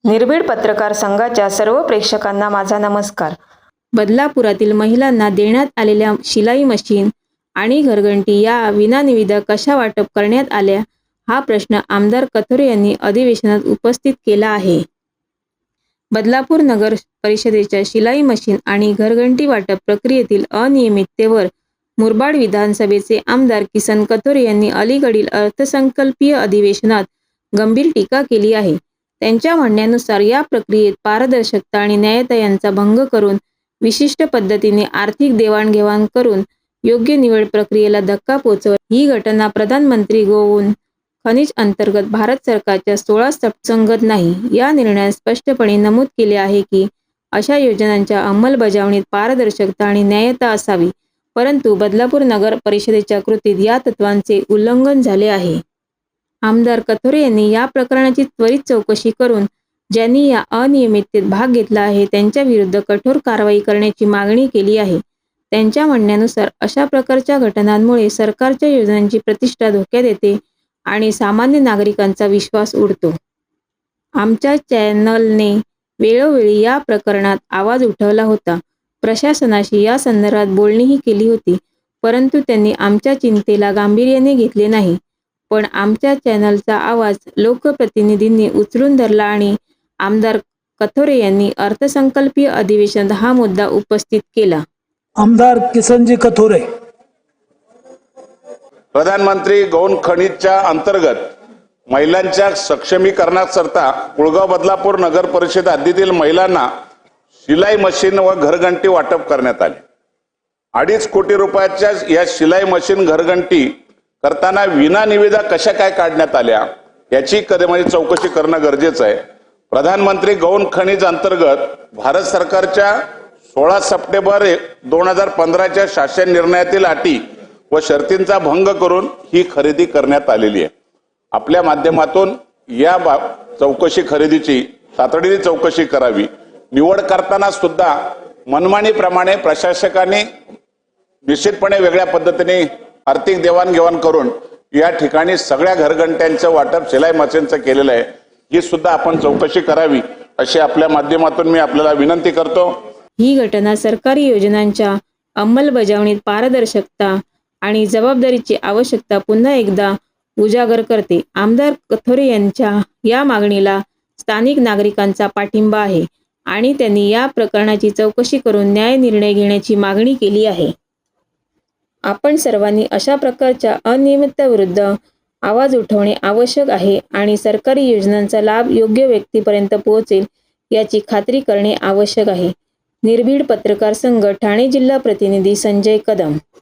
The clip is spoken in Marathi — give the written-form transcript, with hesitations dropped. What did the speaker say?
निर्भीड पत्रकार संघाच्या सर्व प्रेक्षकांना माझा नमस्कार। बदलापुरातील महिलांना देण्यात आलेल्या शिलाई मशीन आणि घरघंटी या विनानिविदा कशा वाटप करण्यात आल्या, हा प्रश्न आमदार कथोरे यांनी अधिवेशनात उपस्थित केला आहे। बदलापूर नगर परिषदेच्या शिलाई मशीन आणि घरघंटी वाटप प्रक्रियेतील अनियमिततेवर मुरबाड विधानसभेचे आमदार किसन कथोरे यांनी अलीकडील अर्थसंकल्पीय अधिवेशनात गंभीर टीका केली आहे। त्यांच्या म्हणण्यानुसार या प्रक्रियेत पारदर्शकता आणि न्यायता यांचा भंग करून विशिष्ट पद्धतीने आर्थिक देवाणघेवाण करून योग्य निवड प्रक्रियेला धक्का पोहोचवला। ही घटना प्रधानमंत्री गौण खनिज अंतर्गत भारत सरकारच्या 16 संगत नाही। या निर्णयात स्पष्टपणे नमूद केले आहे की अशा योजनांच्या अंमलबजावणीत पारदर्शकता आणि न्यायता असावी, परंतु बदलापूर नगर परिषदेच्या कृतीत या तत्वांचे उल्लंघन झाले आहे। आमदार कथोरे यांनी या प्रकरणाची त्वरित चौकशी करून ज्यांनी या अनियमिततेत भाग घेतला आहे त्यांच्या विरुद्ध कठोर कारवाई करण्याची मागणी केली आहे। त्यांच्या म्हणण्यानुसार अशा प्रकारच्या घटनांमुळे सरकारच्या योजनांची प्रतिष्ठा धोक्यात येते आणि सामान्य नागरिकांचा विश्वास उडतो। आमच्या चॅनलने वेळोवेळी या प्रकरणात आवाज उठवला होता, प्रशासनाशी या संदर्भात बोलणीही केली होती, परंतु त्यांनी आमच्या चिंतेला गांभीर्याने घेतले नाही। पण आमच्या चॅनलचा आवाज लोकप्रतिनिधींनी उचलून धरला आणि आमदार कथोरे यांनी अर्थसंकल्पीय अधिवेशनात हा मुद्दा उपस्थित केला। आमदार किसनजी कथोरे। प्रधानमंत्री गौण खनिजच्या अंतर्गत महिलांच्या सक्षमीकरणाकरता कुळगाव बदलापूर नगर परिषद हद्दीतील महिलांना शिलाई मशीन व घरघंटी वाटप करण्यात आले। 2.5 कोटी रुपयाच्या या शिलाई मशीन घरघंटी करताना विनानिविदा कशा काय काढण्यात आल्या याची म्हणजे चौकशी करणं गरजेचं आहे। प्रधानमंत्री गौण खनिज अंतर्गत भारत सरकारच्या 16 सप्टेंबर 2015च्या शासन निर्णयातील अटी व शर्तींचा भंग करून ही खरेदी करण्यात आलेली आहे। आपल्या माध्यमातून या चौकशी खरेदीची तातडीने चौकशी करावी। निवड करताना सुद्धा मनमानीप्रमाणे प्रशासकांनी निश्चितपणे वेगळ्या पद्धतीने आर्थिक देवाणघेवाण करून या ठिकाणी सगळ्या घरघंट्यांचं वाटप शिलाई मशीनचं केलेलं आहे। ही सुद्धा आपण चौकशी करावी अशी आपल्या माध्यमातून मी आपल्याला विनंती करतो। ही घटना सरकारी योजनांच्या अंमलबजावणीत पारदर्शकता आणि जबाबदारीची आवश्यकता पुन्हा एकदा उजागर करते। आमदार कथोरे यांच्या या मागणीला स्थानिक नागरिकांचा पाठिंबा आहे आणि त्यांनी या प्रकरणाची चौकशी करून न्याय निर्णय घेण्याची मागणी केली आहे। आपण सर्वांनी अशा प्रकारच्या अनियमिततेविरुद्ध आवाज उठवणे आवश्यक आहे आणि सरकारी योजनांचा लाभ योग्य व्यक्तीपर्यंत पोहोचेल याची खात्री करणे आवश्यक आहे। निर्भीड पत्रकार संघ ठाणे जिल्हा प्रतिनिधी संजय कदम।